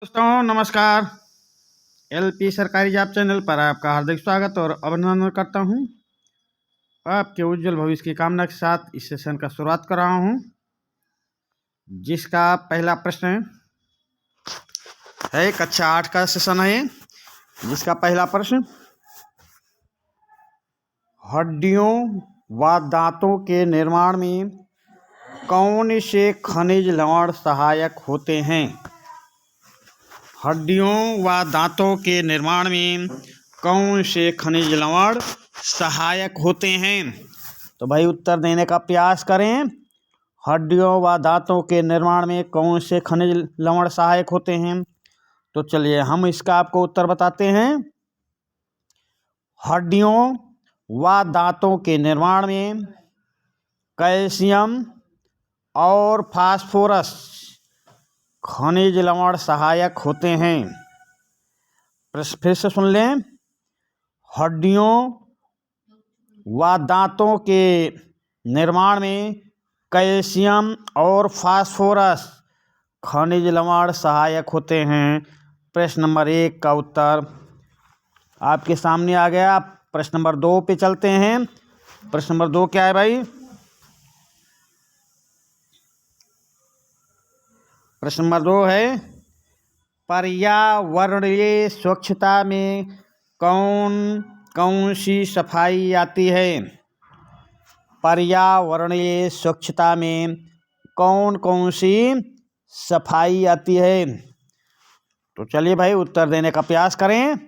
दोस्तों नमस्कार। एलपी सरकारी जॉब चैनल पर आपका हार्दिक स्वागत और अभिनंदन करता हूं। आपके उज्जवल भविष्य की कामना के साथ इस सेशन का शुरुआत कर रहा हूं, जिसका पहला प्रश्न है कक्षा 8 का सेशन है, जिसका पहला प्रश्न, हड्डियों व दांतों के निर्माण में कौन से खनिज लवण सहायक होते हैं? हड्डियों व दांतों के निर्माण में कौन से खनिज लवण सहायक होते हैं? तो भाई उत्तर देने का प्रयास करें। हड्डियों व दांतों के निर्माण में कौन से खनिज लवण सहायक होते हैं? तो चलिए हम इसका आपको उत्तर बताते हैं। हड्डियों व दांतों के निर्माण में कैल्शियम और फास्फोरस खनिज लवण सहायक होते हैं। फिर से सुन लें। हड्डियों व दांतों के निर्माण में कैल्शियम और फास्फोरस खनिज लवण सहायक होते हैं। प्रश्न नंबर 1 का उत्तर आपके सामने आ गया। प्रश्न नंबर 2 पे चलते हैं। प्रश्न नंबर 2 क्या है भाई? प्रश्न नंबर 2 है, पर्यावरणीय स्वच्छता में कौन कौन सी सफाई आती है? पर्यावरणीय स्वच्छता में कौन कौन सी सफाई आती है? तो चलिए भाई उत्तर देने का प्रयास करें,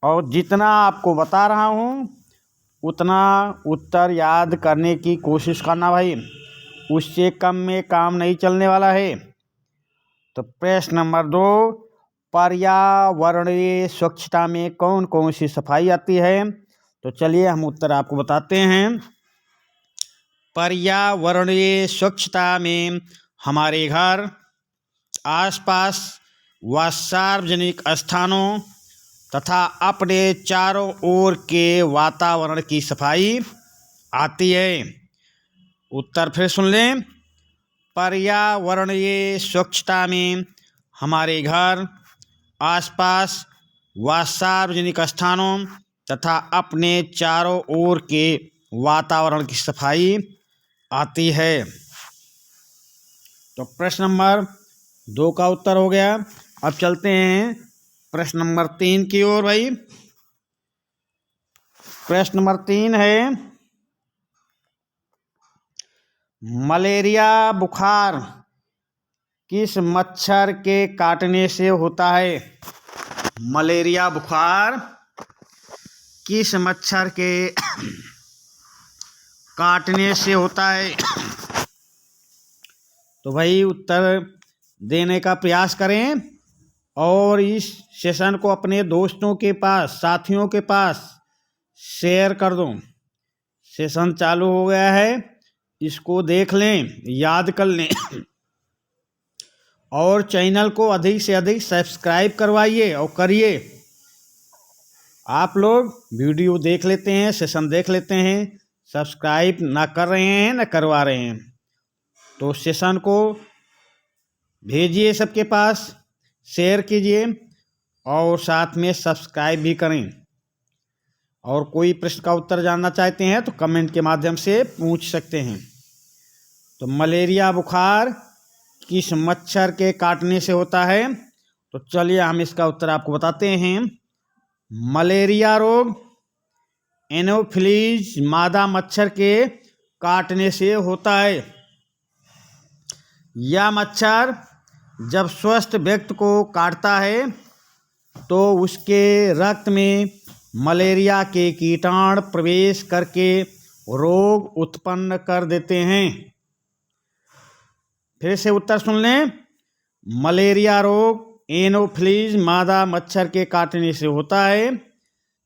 और जितना आपको बता रहा हूँ उतना उत्तर याद करने की कोशिश करना भाई, उससे कम में काम नहीं चलने वाला है। तो प्रश्न नंबर 2, पर्यावरणीय स्वच्छता में कौन कौन सी सफाई आती है? तो चलिए हम उत्तर आपको बताते हैं। पर्यावरणीय स्वच्छता में हमारे घर, आसपास व सार्वजनिक स्थानों तथा अपने चारों ओर के वातावरण की सफाई आती है। उत्तर फिर सुन लें। पर्यावरणीय स्वच्छता में हमारे घर, आसपास व सार्वजनिक स्थानों तथा अपने चारों ओर के वातावरण की सफाई आती है। तो प्रश्न नंबर 2 का उत्तर हो गया। अब चलते हैं प्रश्न नंबर 3 की ओर भाई। प्रश्न नंबर 3 है, मलेरिया बुखार किस मच्छर के काटने से होता है? मलेरिया बुखार किस मच्छर के काटने से होता है? तो भाई उत्तर देने का प्रयास करें और इस सेशन को अपने दोस्तों के पास, साथियों के पास शेयर कर दो। सेशन चालू हो गया है, इसको देख लें, याद कर लें और चैनल को अधिक से अधिक सब्सक्राइब करवाइए और करिए। आप लोग वीडियो देख लेते हैं, सेशन देख लेते हैं, सब्सक्राइब ना कर रहे हैं ना करवा रहे हैं। तो सेशन को भेजिए सबके पास, शेयर कीजिए और साथ में सब्सक्राइब भी करें। और कोई प्रश्न का उत्तर जानना चाहते हैं तो कमेंट के माध्यम से पूछ सकते हैं। तो मलेरिया बुखार किस मच्छर के काटने से होता है? तो चलिए हम इसका उत्तर आपको बताते हैं। मलेरिया रोग एनोफिलीज मादा मच्छर के काटने से होता है। यह मच्छर जब स्वस्थ व्यक्ति को काटता है तो उसके रक्त में मलेरिया के कीटाणु प्रवेश करके रोग उत्पन्न कर देते हैं। फिर से उत्तर सुन लें। मलेरिया रोग एनोफिलीज मादा मच्छर के काटने से होता है।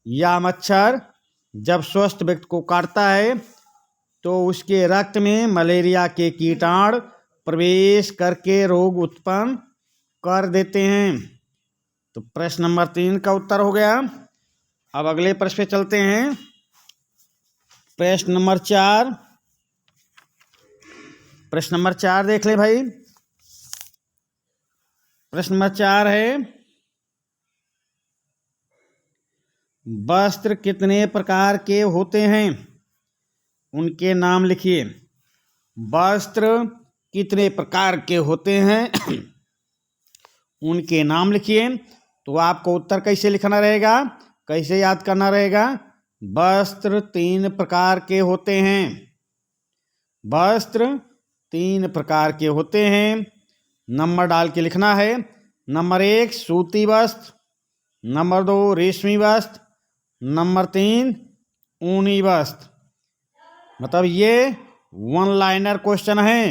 यह मच्छर जब स्वस्थ व्यक्ति को काटता है तो उसके रक्त में मलेरिया के कीटाणु प्रवेश करके रोग उत्पन्न कर देते हैं। तो प्रश्न नंबर 3 का उत्तर हो गया। अब अगले प्रश्न पे चलते हैं। प्रश्न नंबर 4। प्रश्न नंबर 4 देख ले भाई। प्रश्न नंबर 4 है, वस्त्र कितने प्रकार के होते हैं? उनके नाम लिखिए। वस्त्र कितने प्रकार के होते हैं उनके नाम लिखिए। तो आपको उत्तर कैसे लिखना रहेगा, कैसे याद करना रहेगा? वस्त्र 3 प्रकार के होते हैं। वस्त्र 3 प्रकार के होते हैं। नंबर डाल के लिखना है। नंबर 1 सूती वस्त्र, नंबर 2 रेशमी वस्त्र, नंबर 3 ऊनी वस्त्र। मतलब ये 1 लाइनर क्वेश्चन है।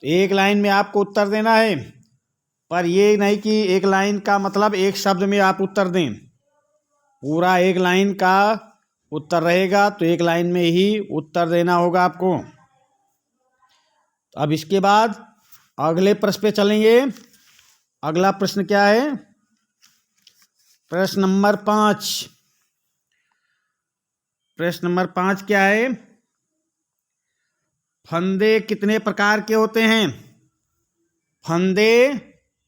एक लाइन में आपको उत्तर देना है, पर ये नहीं कि एक लाइन का मतलब एक शब्द में आप उत्तर दें। पूरा एक लाइन का उत्तर रहेगा, तो एक लाइन में ही उत्तर देना होगा आपको। अब इसके बाद अगले प्रश्न पे चलेंगे। अगला प्रश्न क्या है? प्रश्न नंबर 5। प्रश्न नंबर 5 क्या है? फंदे कितने प्रकार के होते हैं? फंदे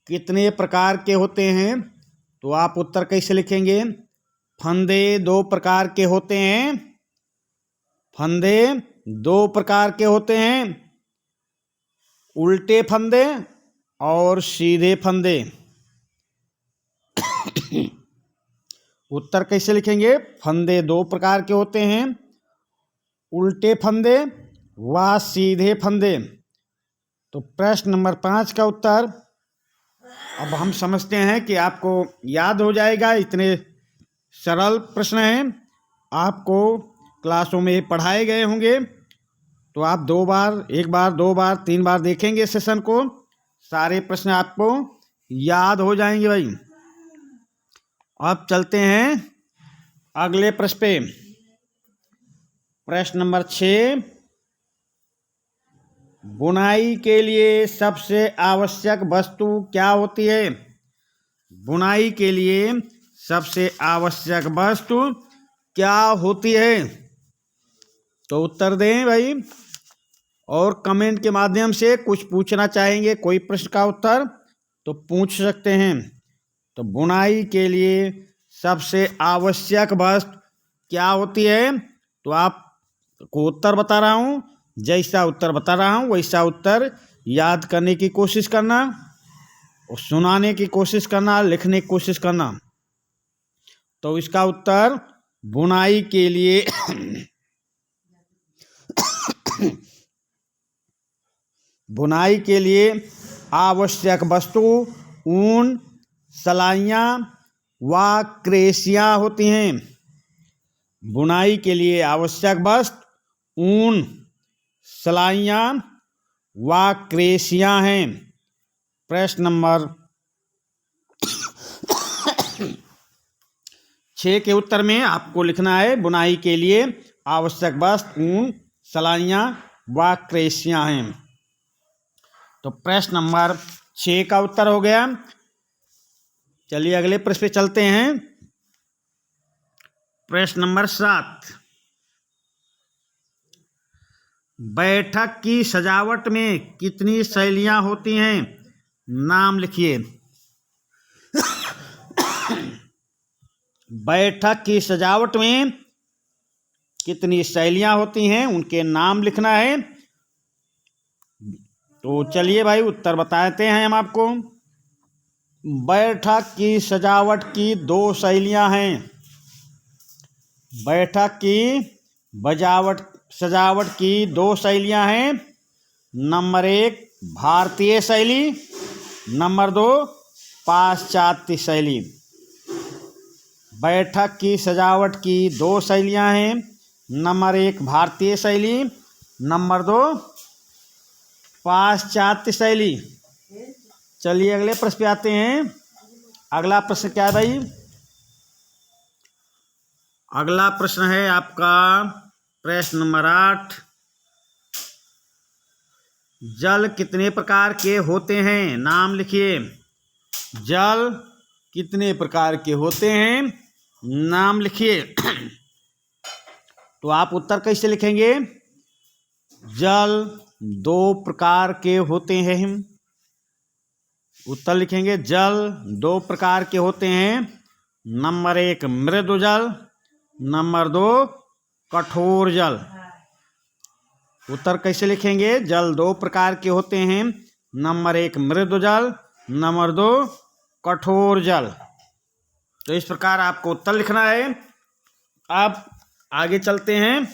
कितने प्रकार के होते हैं? तो आप उत्तर कैसे लिखेंगे? फंदे 2 प्रकार के होते हैं। फंदे 2 प्रकार के होते हैं, उल्टे फंदे और सीधे फंदे। उत्तर कैसे लिखेंगे? फंदे 2 प्रकार के होते हैं, उल्टे फंदे व सीधे फंदे। तो प्रश्न नंबर 5 का उत्तर अब हम समझते हैं कि आपको याद हो जाएगा। इतने सरल प्रश्न हैं, आपको क्लासों में पढ़ाए गए होंगे। तो आप 2 बार, 1 बार, 2 बार, 3 बार देखेंगे सेशन को, सारे प्रश्न आपको याद हो जाएंगे भाई। अब चलते हैं अगले प्रश्न पे। प्रश्न नंबर 6, बुनाई के लिए सबसे आवश्यक वस्तु क्या होती है? बुनाई के लिए सबसे आवश्यक वस्तु क्या होती है? तो उत्तर दें भाई, और कमेंट के माध्यम से कुछ पूछना चाहेंगे, कोई प्रश्न का उत्तर तो पूछ सकते हैं। तो बुनाई के लिए सबसे आवश्यक वस्तु क्या होती है? तो आपको उत्तर बता रहा हूँ, जैसा उत्तर बता रहा हूँ वैसा उत्तर याद करने की कोशिश करना, और सुनाने की कोशिश करना, लिखने की कोशिश करना। तो इसका उत्तर बुनाई के लिए बुनाई के लिए आवश्यक वस्तु ऊन, सलाइयाँ व क्रेसियाँ होती हैं। बुनाई के लिए आवश्यक वस्तु ऊन, सलाइयाँ व क्रेसियाँ हैं। प्रश्न नंबर 6 के उत्तर में आपको लिखना है बुनाई के लिए आवश्यक वस्तु ऊन, सलाइयाँ व क्रेसियाँ हैं। तो प्रश्न नंबर 6 का उत्तर हो गया। चलिए अगले प्रश्न पे चलते हैं। प्रश्न नंबर 7, बैठक की सजावट में कितनी शैलियाँ होती हैं? नाम लिखिए। बैठक की सजावट में कितनी शैलियाँ होती हैं, उनके नाम लिखना है। तो चलिए भाई उत्तर बताते हैं हम आपको। बैठक की सजावट की 2 शैलियाँ हैं। बैठक की सजावट की 2 शैलियाँ हैं। नंबर 1 भारतीय शैली, नंबर 2 पाश्चात्य शैली। बैठक की सजावट की 2 शैलियाँ हैं। नंबर 1 भारतीय शैली, नंबर 2 पाश्चात्य शैली। चलिए अगले प्रश्न पे आते हैं। अगला प्रश्न क्या है भाई? अगला प्रश्न है आपका प्रश्न नंबर 8, जल कितने प्रकार के होते हैं? नाम लिखिए। जल कितने प्रकार के होते हैं? नाम लिखिए। तो आप उत्तर कैसे लिखेंगे? जल 2 प्रकार के होते हैं। उत्तर लिखेंगे जल दो प्रकार के होते हैं। नंबर 1 मृदु जल, नंबर 2 कठोर जल। उत्तर कैसे लिखेंगे? जल दो प्रकार के होते हैं। नंबर 1 मृदु जल, नंबर 2 कठोर जल। तो इस प्रकार आपको उत्तर लिखना है। अब आगे चलते हैं।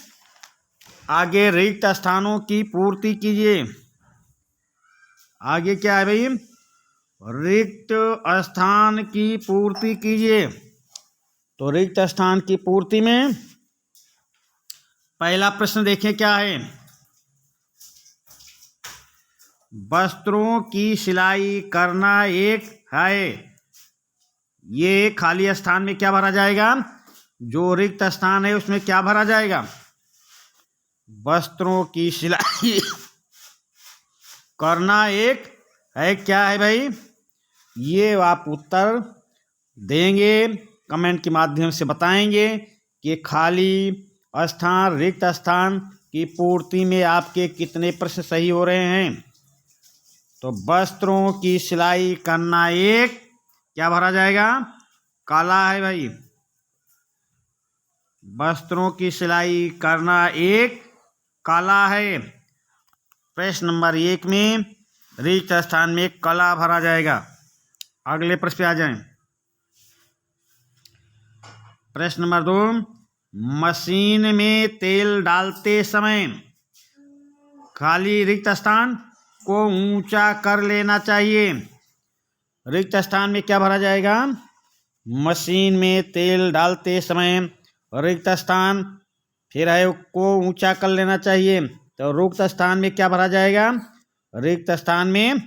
आगे रिक्त स्थानों की पूर्ति कीजिए। आगे क्या है भाई? रिक्त स्थान की पूर्ति कीजिए। तो रिक्त स्थान की पूर्ति में पहला प्रश्न देखें क्या है। वस्त्रों की सिलाई करना एक है। ये खाली स्थान में क्या भरा जाएगा? जो रिक्त स्थान है उसमें क्या भरा जाएगा? वस्त्रों की सिलाई करना एक है। क्या है भाई? ये आप उत्तर देंगे, कमेंट के माध्यम से बताएंगे कि खाली स्थान रिक्त स्थान की पूर्ति में आपके कितने प्रश्न सही हो रहे हैं। तो वस्त्रों की सिलाई करना एक क्या भरा जाएगा? काला है भाई। वस्त्रों की सिलाई करना एक काला है। प्रश्न नंबर 1 में रिक्त स्थान में काला भरा जाएगा। अगले प्रश्न पे आ जाएं। प्रश्न नंबर 2 मशीन में तेल डालते समय खाली रिक्त स्थान को ऊंचा कर लेना चाहिए। रिक्त स्थान में क्या भरा जाएगा? मशीन में तेल डालते समय रिक्त स्थान फिर है को ऊंचा कर लेना चाहिए। तो रिक्त स्थान में क्या भरा जाएगा? रिक्त स्थान में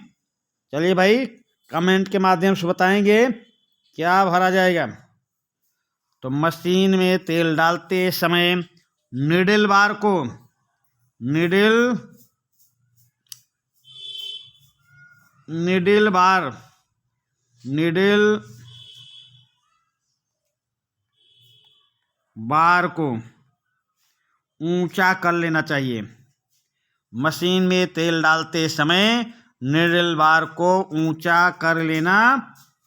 चलिए भाई कमेंट के माध्यम से बताएंगे क्या भरा जाएगा। तो मशीन में तेल डालते समय निडल बार को निडल बार को ऊंचा कर लेना चाहिए। मशीन में तेल डालते समय निडल बार को ऊंचा कर लेना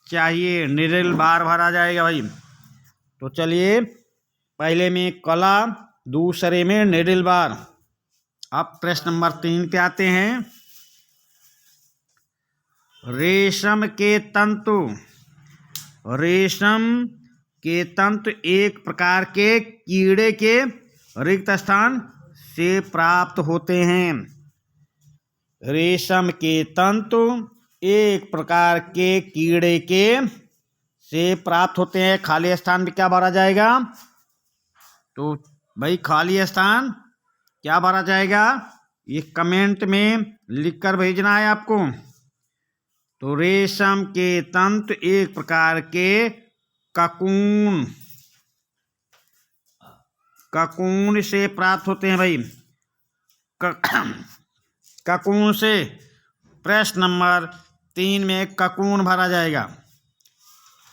चाहिए। निडल बार भरा जाएगा भाई। तो चलिए पहले में कला, दूसरे में निडल बार। अब प्रश्न नंबर 3 पे आते हैं। रेशम के तंतु एक प्रकार के कीड़े के रिक्त स्थान से प्राप्त होते हैं। रेशम के तंतु एक प्रकार के कीड़े के से प्राप्त होते हैं। खाली स्थान में क्या भरा जाएगा? तो भाई खाली स्थान क्या भरा जाएगा? ये कमेंट में लिखकर भेजना है आपको। तो रेशम के तंतु एक प्रकार के ककून से प्राप्त होते हैं भाई। ककून से। प्रश्न नंबर 3 में ककून भरा जाएगा।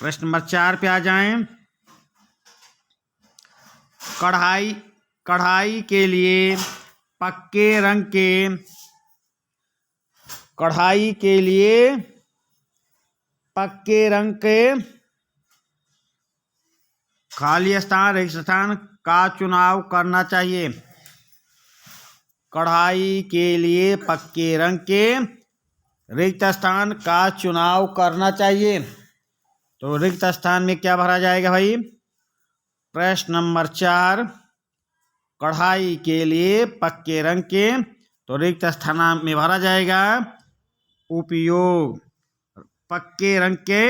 प्रश्न नंबर 4 पे आ जाएं। कढ़ाई के लिए पक्के रंग के खाली स्थान रिक्त स्थान का चुनाव करना चाहिए। कढ़ाई के लिए पक्के रंग के रिक्त स्थान का चुनाव करना चाहिए। तो रिक्त स्थान में क्या भरा जाएगा भाई? प्रश्न नंबर 4 कढ़ाई के लिए पक्के रंग के तो रिक्त स्थान में भरा जाएगा उपयोग। पक्के रंग के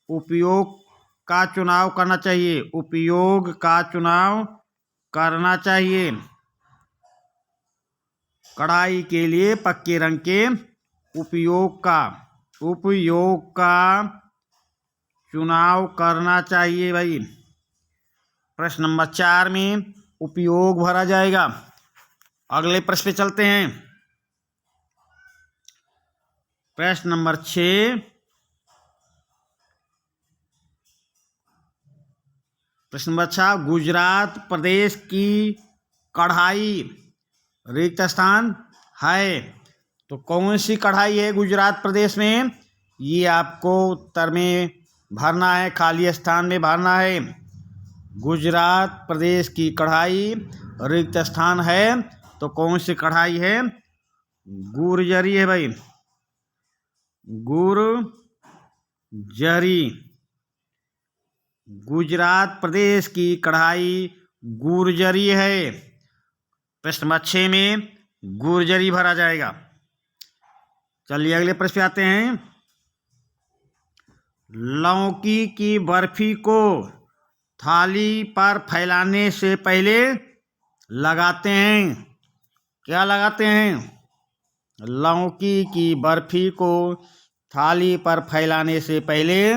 उपयोग का चुनाव करना चाहिए। उपयोग का चुनाव करना चाहिए। कढ़ाई के लिए पक्के रंग के उपयोग का चुनाव करना चाहिए भाई। प्रश्न नंबर 4 में उपयोग भरा जाएगा। अगले प्रश्न पे चलते हैं। प्रश्न नंबर 6 प्रश्न नंबर 6 गुजरात प्रदेश की कढ़ाई रिक्त स्थान है। तो कौन सी कढ़ाई है गुजरात प्रदेश में? ये आपको उत्तर में भरना है, खाली स्थान में भरना है। गुजरात प्रदेश की कढ़ाई रिक्त स्थान है तो कौन सी कढ़ाई है? गुर्जरी है भाई, गुर्जरी। गुजरात प्रदेश की कढ़ाई गुर्जरी है। प्रश्न नंबर 6 में गुर्जरी भरा जाएगा। चलिए अगले प्रश्न पे आते हैं। लौकी की बर्फी को थाली पर फैलाने से पहले लगाते हैं, क्या लगाते हैं? लौकी की बर्फी को थाली पर फैलाने से पहले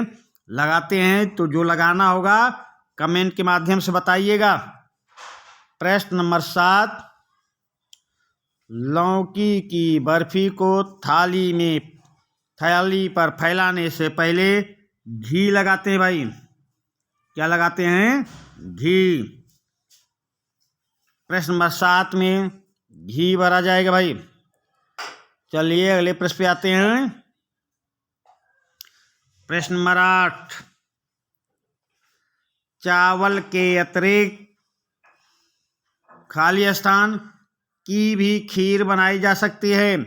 लगाते हैं। तो जो लगाना होगा कमेंट के माध्यम से बताइएगा। प्रश्न नंबर 7, लौकी की बर्फी को थाली पर फैलाने से पहले घी लगाते हैं भाई, क्या लगाते हैं? घी। प्रश्न नंबर 7 में घी भरा जाएगा भाई। चलिए अगले प्रश्न पे आते हैं। प्रश्न नंबर 8, चावल के अतिरिक्त खाली स्थान की भी खीर बनाई जा सकती है।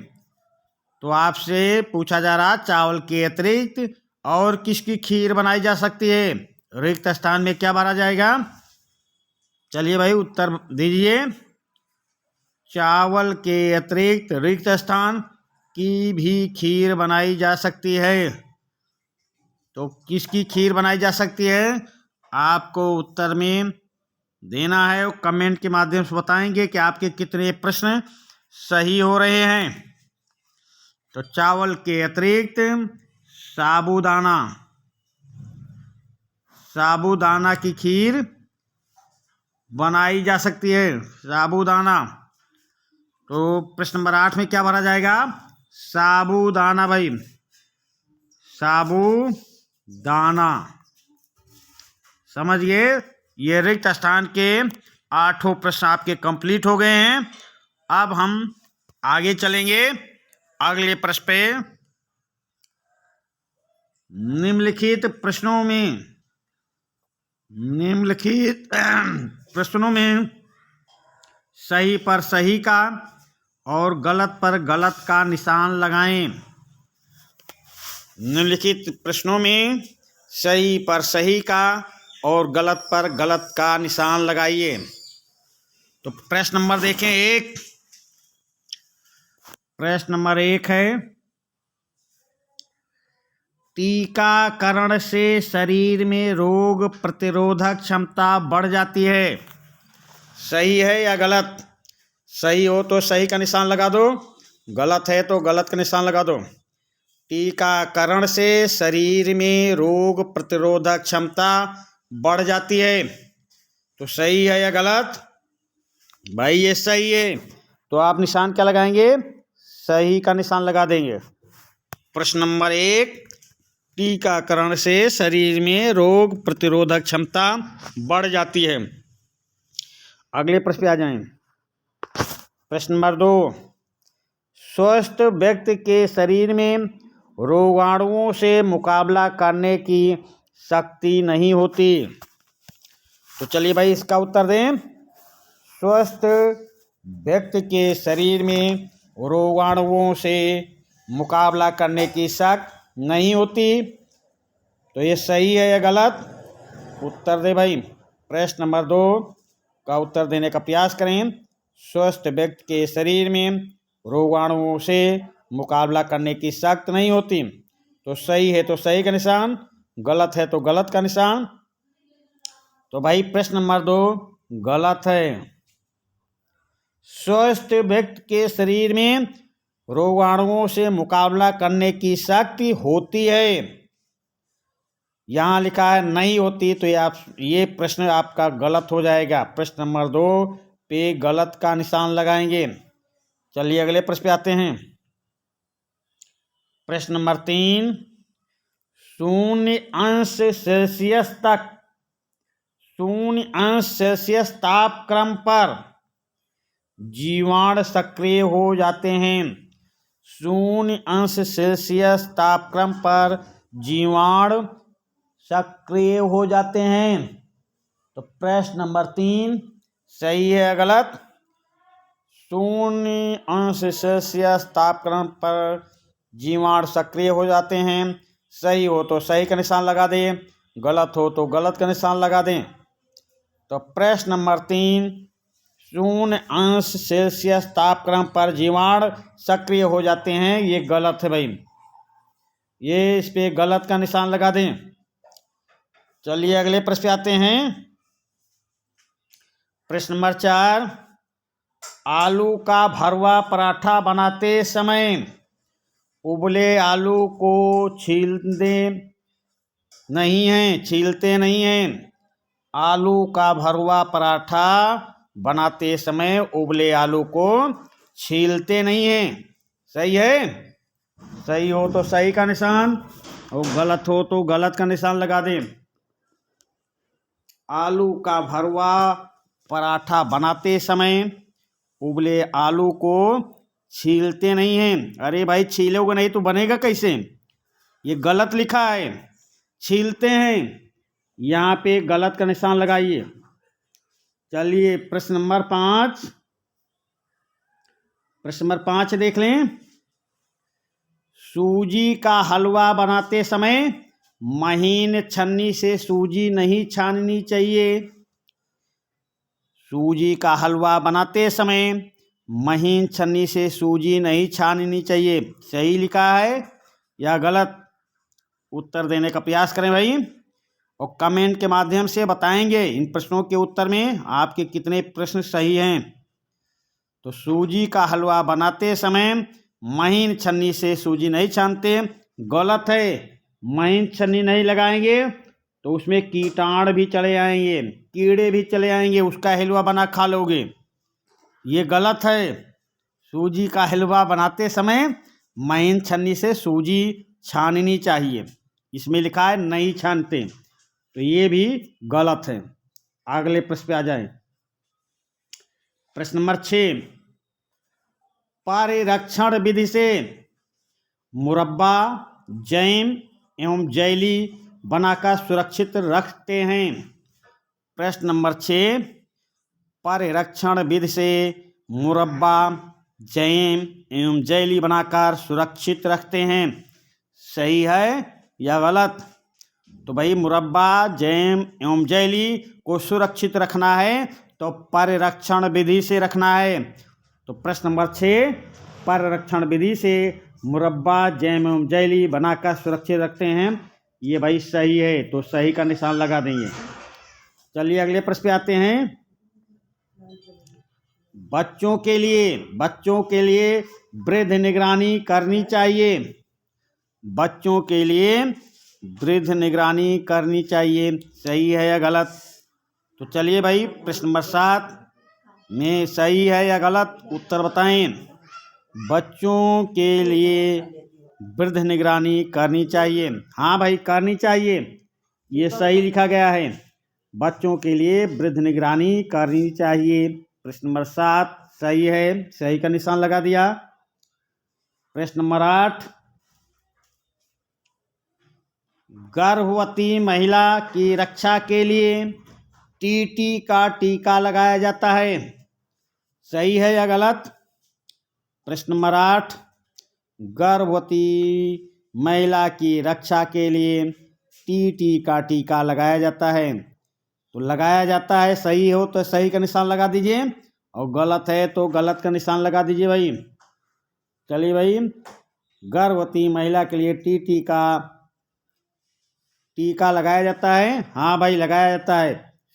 तो आपसे पूछा जा रहा, चावल के अतिरिक्त और किसकी खीर बनाई जा सकती है? रिक्त स्थान में क्या भरा जाएगा? चलिए भाई उत्तर दीजिए। चावल के अतिरिक्त रिक्त स्थान की भी खीर बनाई जा सकती है। तो किसकी खीर बनाई जा सकती है? आपको उत्तर में देना है और कमेंट के माध्यम से बताएंगे कि आपके कितने प्रश्न सही हो रहे हैं। तो चावल के अतिरिक्त साबूदाना की खीर बनाई जा सकती है, साबूदाना। तो प्रश्न नंबर 8 में क्या भरा जाएगा? साबूदाना भाई, साबूदाना। समझ गए? ये रिक्त स्थान के 8 प्रश्न आपके कंप्लीट हो गए हैं। अब हम आगे चलेंगे अगले प्रश्न पे। निम्नलिखित प्रश्नों में सही पर सही का और गलत पर गलत का निशान लगाएं। निम्नलिखित प्रश्नों में सही पर सही का और गलत पर गलत का निशान लगाइए। तो प्रश्न नंबर देखें 1। प्रश्न नंबर 1 है, टीकाकरण से शरीर में रोग प्रतिरोधक क्षमता बढ़ जाती है। सही है या गलत? सही हो तो सही का निशान लगा दो, गलत है तो गलत का निशान लगा दो। टीकाकरण से शरीर में रोग प्रतिरोधक क्षमता बढ़ जाती है। तो सही है या गलत? भाई ये सही है, तो आप निशान क्या लगाएंगे? सही का निशान लगा देंगे। प्रश्न नंबर 1, टीकाकरण से शरीर में रोग प्रतिरोधक क्षमता बढ़ जाती है। अगले प्रश्न पे आ जाएं। प्रश्न नंबर 2, स्वस्थ व्यक्ति के शरीर में रोगाणुओं से मुकाबला करने की शक्ति नहीं होती। तो चलिए भाई इसका उत्तर दें। स्वस्थ व्यक्ति के शरीर में रोगाणुओं से मुकाबला करने की शक्ति नहीं होती। तो ये सही है या गलत? उत्तर दे भाई। प्रश्न नंबर 2 का उत्तर देने का प्रयास करें। स्वस्थ व्यक्ति के शरीर में रोगाणुओं से मुकाबला करने की शक्ति नहीं होती। तो सही है तो सही का निशान, गलत है तो गलत का निशान। तो भाई प्रश्न नंबर 2 गलत है। स्वस्थ व्यक्ति के शरीर में रोगाणुओं से मुकाबला करने की शक्ति होती है। यहाँ लिखा है नहीं होती, तो ये प्रश्न आपका गलत हो जाएगा। प्रश्न नंबर 2 पे गलत का निशान लगाएंगे। चलिए अगले प्रश्न पे आते हैं। प्रश्न नंबर 3, 0° तापक्रम पर जीवाणु सक्रिय हो जाते हैं। 0 अंश सेल्सियस तापक्रम पर जीवाणु सक्रिय हो जाते हैं। तो प्रश्न नंबर 3 सही है या गलत? 0 अंश सेल्सियस तापक्रम पर जीवाणु सक्रिय हो जाते हैं। सही हो तो सही का निशान लगा दें, गलत हो तो गलत का निशान लगा दें। तो प्रश्न नंबर 3 0 अंश सेल्सियस तापक्रम पर जीवाणु सक्रिय हो जाते हैं, ये गलत है भाई, ये इस पे गलत का निशान लगा दें। चलिए अगले प्रश्न पे आते हैं। प्रश्न नंबर 4 आलू का भरवा पराठा बनाते समय उबले आलू को छीलते नहीं हैं। आलू का भरवा पराठा बनाते समय उबले आलू को छीलते नहीं हैं। सही है? सही हो तो सही का निशान और गलत हो तो गलत का निशान लगा दें। आलू का भरवा पराठा बनाते समय उबले आलू को छीलते नहीं हैं। अरे भाई छीलोगे नहीं तो बनेगा कैसे? ये गलत लिखा है, छीलते हैं, यहाँ पे गलत का निशान लगाइए। चलिए प्रश्न नंबर 5 देख लें। सूजी का हलवा बनाते समय महीन छन्नी से सूजी नहीं छाननी चाहिए। सूजी का हलवा बनाते समय महीन छन्नी से सूजी नहीं छाननी चाहिए। सही लिखा है या गलत? उत्तर देने का प्रयास करें भाई और कमेंट के माध्यम से बताएंगे इन प्रश्नों के उत्तर में आपके कितने प्रश्न सही हैं। तो सूजी का हलवा बनाते समय महीन छन्नी से सूजी नहीं छानते, गलत है। महीन छन्नी नहीं लगाएंगे तो उसमें कीटाणु भी चले आएंगे, कीड़े भी चले आएंगे, उसका हलवा बना खा लोगे, ये गलत है। सूजी का हलवा बनाते समय महीन छन्नी से सूजी छाननी चाहिए, इसमें लिखा है नहीं छानते, तो ये भी गलत है। अगले प्रश्न पे आ जाए। प्रश्न नंबर 6 परिरक्षण विधि से मुरब्बा, जैम एवं जेली बनाकर सुरक्षित रखते हैं। प्रश्न नंबर 6 परिरक्षण विधि से मुरब्बा, जैम एवं जेली बनाकर सुरक्षित रखते हैं। सही है या गलत? तो भाई मुरब्बा, जैम एवं जेली को सुरक्षित रखना है तो परिरक्षण विधि से रखना है। तो प्रश्न नंबर 6 परिरक्षण विधि से मुरब्बा, जैम एवं जेली बनाकर सुरक्षित रखते हैं, ये भाई सही है, तो सही का निशान लगा देंगे। चलिए अगले प्रश्न पे आते हैं। बच्चों के लिए वृद्ध निगरानी करनी चाहिए। बच्चों के लिए वृद्ध निगरानी करनी चाहिए, सही है या गलत? तो चलिए भाई प्रश्न नंबर 7 में सही है या गलत उत्तर बताएं। बच्चों के लिए वृद्ध निगरानी करनी चाहिए। हाँ भाई करनी चाहिए, ये सही लिखा गया है, बच्चों के लिए वृद्ध निगरानी करनी चाहिए। प्रश्न नंबर 7 सही है, सही का निशान लगा दिया। प्रश्न नंबर 8 गर्भवती महिला की रक्षा के लिए टीटी का टीका लगाया जाता है। सही है या गलत? प्रश्न नंबर 8 गर्भवती महिला की रक्षा के लिए टीटी का टीका लगाया जाता है। तो लगाया जाता है, सही हो तो सही का निशान लगा दीजिए और गलत है तो गलत का निशान लगा दीजिए भाई। चलिए भाई गर्भवती महिला के लिए टीटी का टीका लगाया जाता है। हाँ भाई लगाया जाता है,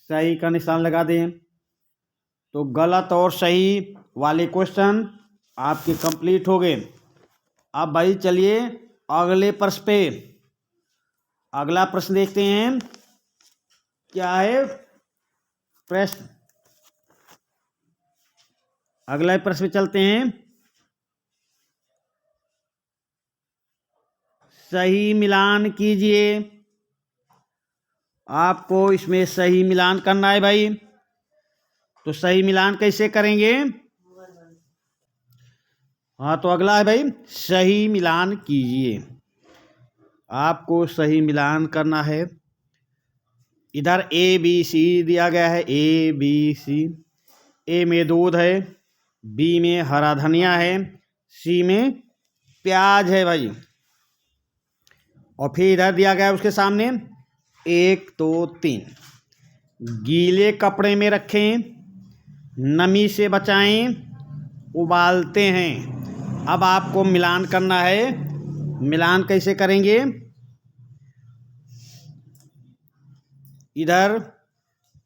सही का निशान लगा दें। तो गलत और सही वाले क्वेश्चन आपके कंप्लीट हो गए। अब भाई चलिए अगले प्रश्न पे, अगला प्रश्न देखते हैं क्या है प्रश्न। अगला प्रश्न पे चलते हैं। सही मिलान कीजिए। आपको इसमें सही मिलान करना है भाई। तो सही मिलान कैसे करेंगे? हाँ, तो अगला है भाई सही मिलान कीजिए। आपको सही मिलान करना है। इधर ए बी सी दिया गया है, ए बी सी। ए में दूध है, बी में हरा धनिया है, सी में प्याज है भाई। और फिर इधर दिया गया है उसके सामने 1 2 3। गीले कपड़े में रखें, नमी से बचाएं, उबालते हैं। अब आपको मिलान करना है। मिलान कैसे करेंगे? इधर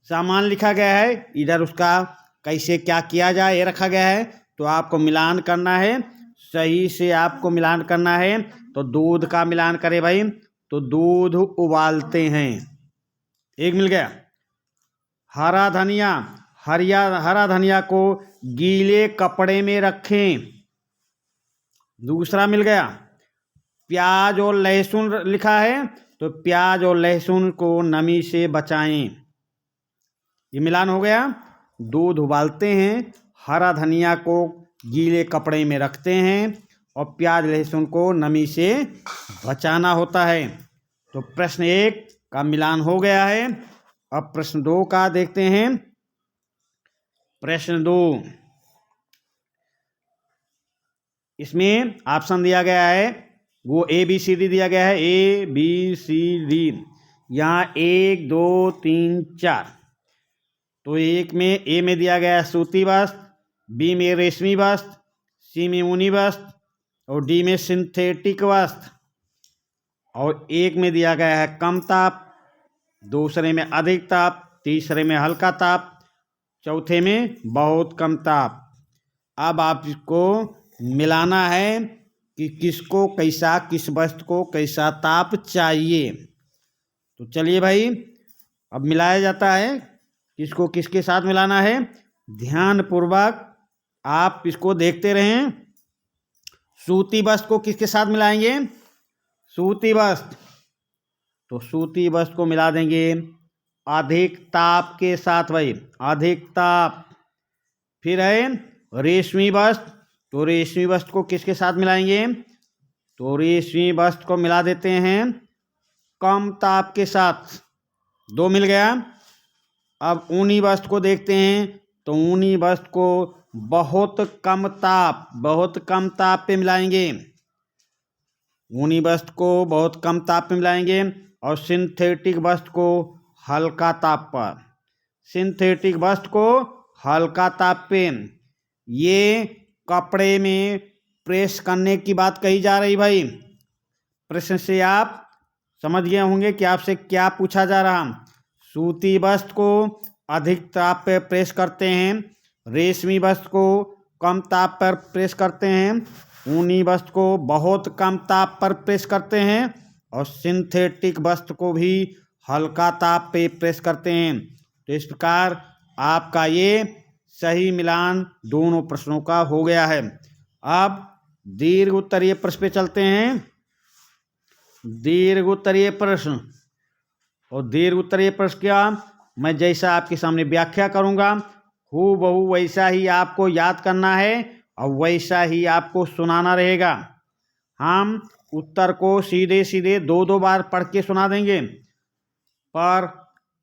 सामान लिखा गया है, इधर उसका कैसे क्या किया जाए ये रखा गया है। तो आपको मिलान करना है, सही से आपको मिलान करना है। तो दूध का मिलान करें भाई, तो दूध उबालते हैं, एक मिल गया। हरा धनिया, हरा धनिया को गीले कपड़े में रखें, दूसरा मिल गया। प्याज और लहसुन लिखा है, तो प्याज और लहसुन को नमी से बचाएं, ये मिलान हो गया। दूध उबालते हैं, हरा धनिया को गीले कपड़े में रखते हैं और प्याज लहसुन को नमी से बचाना होता है। तो प्रश्न 1 का मिलान हो गया है। अब प्रश्न 2 का देखते हैं। प्रश्न 2, इसमें ऑप्शन दिया गया है, वो ए बी सी डी दिया गया है, ए बी सी डी। यहाँ 1 2 3 4। तो एक में ए में दिया गया है सूती वस्त्र, बी में रेशमी वस्त्र, सी में ऊनी वस्त्र और डी में सिंथेटिक वस्त्र। और एक में दिया गया है कम ताप, दूसरे में अधिक ताप, तीसरे में हल्का ताप, चौथे में बहुत कम ताप। अब आपको मिलाना है कि किसको कैसा, किस वस्तु को कैसा ताप चाहिए। तो चलिए भाई, अब मिलाया जाता है। किसको किसके साथ मिलाना है, ध्यानपूर्वक आप इसको देखते रहें। सूती वस्त्र को किसके साथ मिलाएंगे, सूती वस्त्र। तो सूती वस्त्र को मिला देंगे अधिक ताप के साथ भाई, अधिक ताप। फिर है रेशमी वस्त्र, तो रेशमी वस्त्र को किसके साथ मिलाएंगे, तो रेशमी वस्त्र को मिला देते हैं कम ताप के साथ, 2 मिल गया। अब ऊनी वस्त्र को देखते हैं, तो ऊनी वस्त्र को बहुत कम ताप पे मिलाएंगे, ऊनी वस्त्र को बहुत कम ताप पे मिलाएंगे। और सिंथेटिक वस्त्र को हल्का ताप पर, सिंथेटिक वस्त्र को हल्का ताप पे। ये कपड़े में प्रेस करने की बात कही जा रही भाई। प्रश्न से आप समझ गए होंगे कि आपसे क्या पूछा जा रहा। सूती वस्त्र को अधिक ताप पर प्रेस करते हैं, रेशमी वस्त्र को कम ताप पर प्रेस करते हैं, ऊनी वस्त्र को बहुत कम ताप पर प्रेस करते हैं और सिंथेटिक वस्त्र को भी हल्का ताप पे प्रेस करते हैं। तो इस प्रकार आपका ये सही मिलान दोनों प्रश्नों का हो गया है। अब दीर्घ उत्तरीय प्रश्न पे चलते हैं। दीर्घ उत्तरीय प्रश्न, और दीर्घ उत्तरीय प्रश्न क्या, मैं जैसा आपके सामने व्याख्या करूंगा हूबहू वैसा ही आपको याद करना है और वैसा ही आपको सुनाना रहेगा। हम उत्तर को सीधे सीधे 2 बार पढ़ के सुना देंगे, पर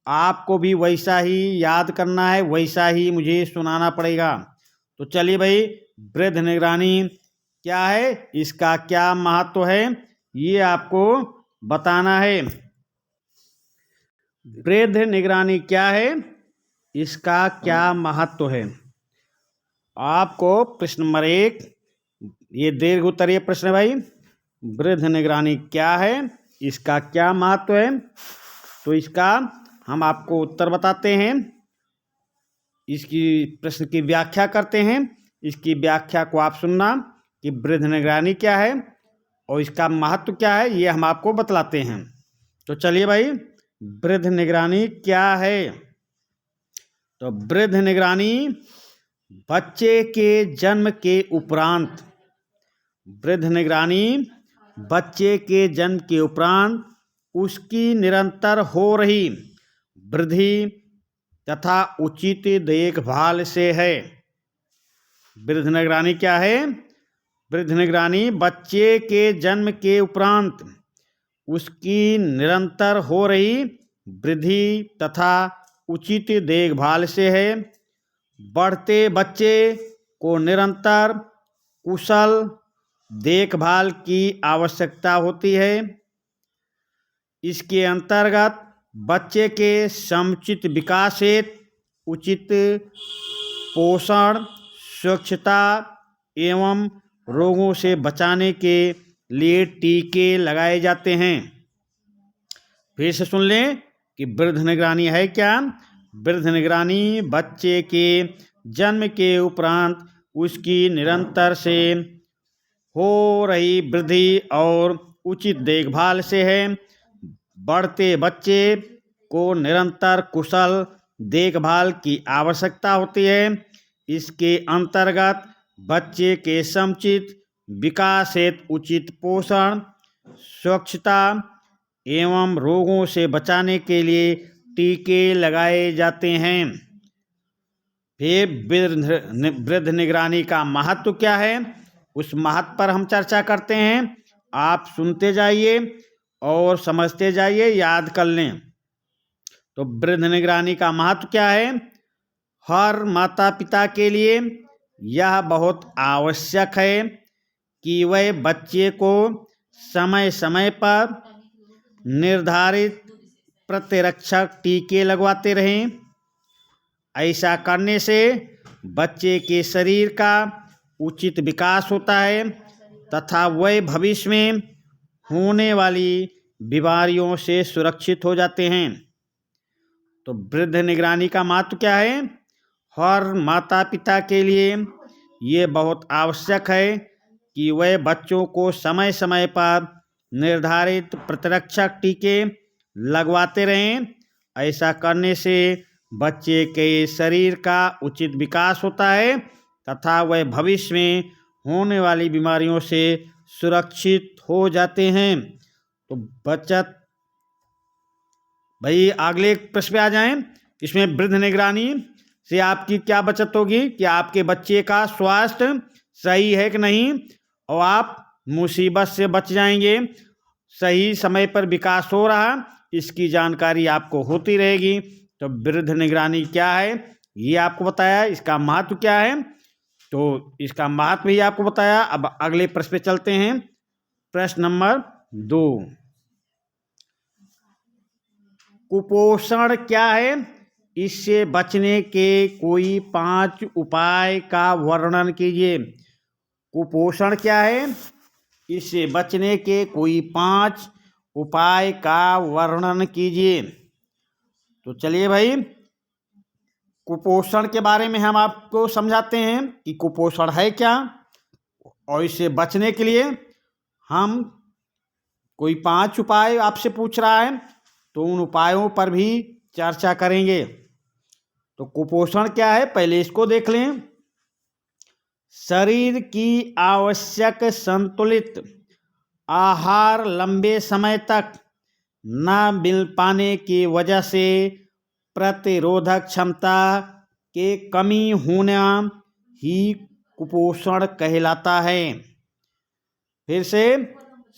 आपको भी वैसा ही याद करना है, वैसा ही मुझे सुनाना पड़ेगा। तो चलिए भाई, वृद्ध निगरानी क्या है, इसका क्या महत्व है, ये आपको बताना है। वृद्ध निगरानी क्या है, इसका क्या महत्व है। आपको प्रश्न नंबर 1, ये दीर्घ उत्तरीय प्रश्न है भाई। वृद्ध निगरानी क्या है, इसका क्या महत्व है। तो इसका हम आपको उत्तर बताते हैं, इसकी प्रश्न की व्याख्या करते हैं। इसकी व्याख्या को आप सुनना कि वृद्ध निगरानी क्या है और इसका महत्व क्या है, ये हम आपको बतलाते हैं। तो चलिए भाई, वृद्ध निगरानी क्या है। तो वृद्ध निगरानी बच्चे के जन्म के उपरांत, वृद्ध निगरानी बच्चे के जन्म के उपरांत उसकी निरंतर हो रही वृद्धि तथा उचित देखभाल से है। वृद्ध निगरानी क्या है, वृद्ध निगरानी बच्चे के जन्म के उपरांत उसकी निरंतर हो रही वृद्धि तथा उचित देखभाल से है। बढ़ते बच्चे को निरंतर कुशल देखभाल की आवश्यकता होती है। इसके अंतर्गत बच्चे के समुचित विकास हेतु उचित पोषण, स्वच्छता एवं रोगों से बचाने के लिए टीके लगाए जाते हैं। फिर से सुन लें कि वृद्ध निगरानी है क्या। वृद्ध निगरानी बच्चे के जन्म के उपरांत उसकी निरंतर से हो रही वृद्धि और उचित देखभाल से है। बढ़ते बच्चे को निरंतर कुशल देखभाल की आवश्यकता होती है। इसके अंतर्गत बच्चे के समुचित विकास हेतु उचित पोषण, स्वच्छता एवं रोगों से बचाने के लिए टीके लगाए जाते हैं। फिर वृद्ध निगरानी का महत्व क्या है, उस महत्व पर हम चर्चा करते हैं। आप सुनते जाइए और समझते जाइए, याद कर लें। तो वृद्ध निगरानी का महत्व क्या है। हर माता पिता के लिए यह बहुत आवश्यक है कि वह बच्चे को समय समय पर निर्धारित प्रतिरक्षक टीके लगवाते रहें। ऐसा करने से बच्चे के शरीर का उचित विकास होता है तथा वह भविष्य में होने वाली बीमारियों से सुरक्षित हो जाते हैं। तो वृद्ध निगरानी का महत्व क्या है। हर माता पिता के लिए ये बहुत आवश्यक है कि वह बच्चों को समय समय पर निर्धारित प्रतिरक्षक टीके लगवाते रहें। ऐसा करने से बच्चे के शरीर का उचित विकास होता है तथा वह भविष्य में होने वाली बीमारियों से सुरक्षित हो जाते हैं। तो बचत भाई अगले प्रश्न पे आ जाएं। इसमें वृद्ध निगरानी से आपकी क्या बचत होगी कि आपके बच्चे का स्वास्थ्य सही है कि नहीं और आप मुसीबत से बच जाएंगे। सही समय पर विकास हो रहा, इसकी जानकारी आपको होती रहेगी। तो वृद्ध निगरानी क्या है ये आपको बताया। इसका महत्व क्या है, तो इसका महत्व भी आपको बताया। अब अगले प्रश्न पे चलते हैं। प्रश्न नंबर 2, कुपोषण क्या है, इससे बचने के कोई 5 उपाय का वर्णन कीजिए। कुपोषण क्या है, इससे बचने के कोई 5 उपाय का वर्णन कीजिए। तो चलिए भाई, कुपोषण के बारे में हम आपको समझाते हैं कि कुपोषण है क्या और इससे बचने के लिए हम कोई 5 उपाय आपसे पूछ रहा है, तो उन उपायों पर भी चर्चा करेंगे। तो कुपोषण क्या है पहले इसको देख लें। शरीर की आवश्यक संतुलित आहार लंबे समय तक न मिल पाने की वजह से प्रतिरोधक क्षमता के कमी होना ही कुपोषण कहलाता है। फिर से,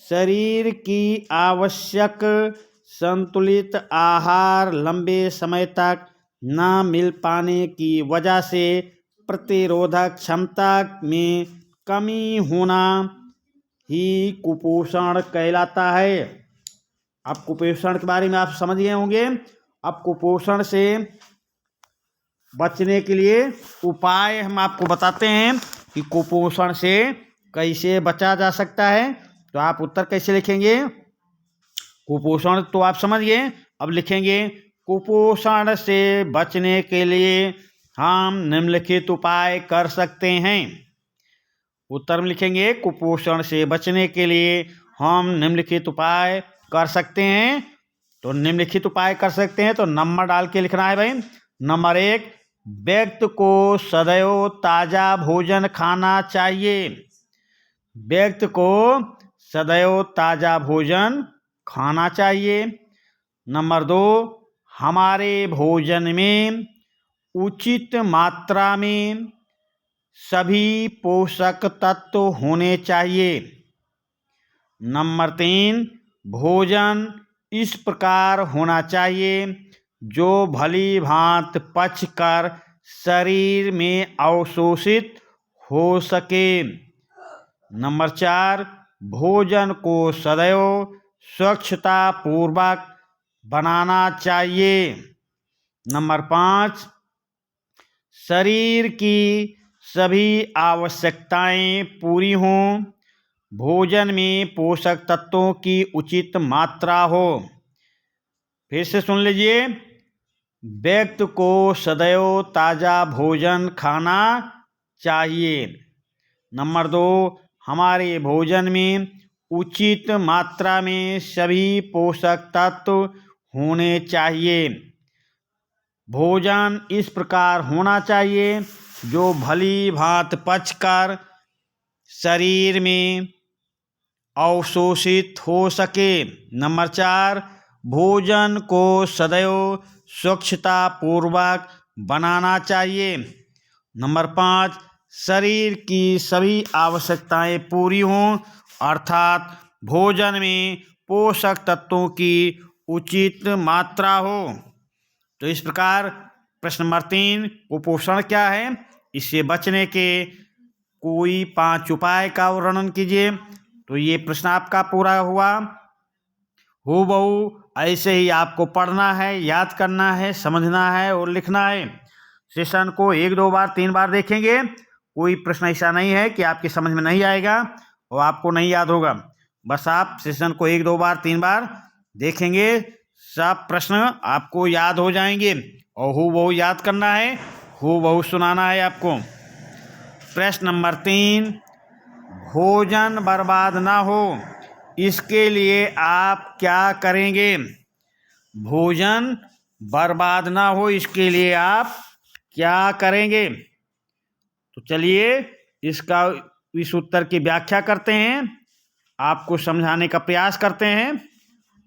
शरीर की आवश्यक संतुलित आहार लंबे समय तक न मिल पाने की वजह से प्रतिरोधक क्षमता में कमी होना ही कुपोषण कहलाता है। अब कुपोषण के बारे में आप समझ गए होंगे। अब कुपोषण से बचने के लिए उपाय हम आपको बताते हैं कि कुपोषण से कैसे बचा जा सकता है। तो आप उत्तर कैसे लिखेंगे। कुपोषण तो आप समझ गए, अब लिखेंगे कुपोषण से बचने के लिए हम निम्नलिखित उपाय कर सकते हैं। उत्तर में लिखेंगे कुपोषण से बचने के लिए हम निम्नलिखित उपाय कर सकते हैं। तो निम्नलिखित उपाय कर सकते हैं तो नंबर डाल के लिखना है भाई। नंबर 1, व्यक्ति को सदैव ताज़ा भोजन खाना चाहिए। व्यक्ति को सदैव ताज़ा भोजन खाना चाहिए। नंबर 2, हमारे भोजन में उचित मात्रा में सभी पोषक तत्व होने चाहिए। नंबर 3, भोजन इस प्रकार होना चाहिए जो भली भांति पचकर शरीर में अवशोषित हो सके। नंबर 4, भोजन को सदैव स्वच्छता पूर्वक बनाना चाहिए। नंबर 5, शरीर की सभी आवश्यकताएं पूरी हों, भोजन में पोषक तत्वों की उचित मात्रा हो। फिर से सुन लीजिए, व्यक्ति को सदैव ताज़ा भोजन खाना चाहिए। नंबर 2, हमारे भोजन में उचित मात्रा में सभी पोषक तत्व होने चाहिए। भोजन इस प्रकार होना चाहिए जो भली भांति पचकर शरीर में अवशोषित हो सके। नंबर 4, भोजन को सदैव स्वच्छता पूर्वक बनाना चाहिए। नंबर 5, शरीर की सभी आवश्यकताएं पूरी हों, अर्थात भोजन में पोषक तत्वों की उचित मात्रा हो। तो इस प्रकार प्रश्न नंबर 3, कुपोषण क्या है, इससे बचने के कोई 5 उपाय का वर्णन कीजिए। तो ये प्रश्न आपका पूरा हुआ। हूबहू ऐसे ही आपको पढ़ना है, याद करना है, समझना है और लिखना है। सेशन को 1, 2 बार, 3 बार देखेंगे। कोई प्रश्न ऐसा नहीं है कि आपकी समझ में नहीं आएगा और आपको नहीं याद होगा। बस आप सेशन को 1, 2 बार, 3 बार देखेंगे, सब प्रश्न आपको याद हो जाएंगे और हूबहू याद करना है, हूबहू सुनाना है आपको। प्रश्न नंबर 3, भोजन बर्बाद ना हो इसके लिए आप क्या करेंगे? भोजन बर्बाद ना हो इसके लिए आप क्या करेंगे? तो चलिए इस उत्तर की व्याख्या करते हैं, आपको समझाने का प्रयास करते हैं।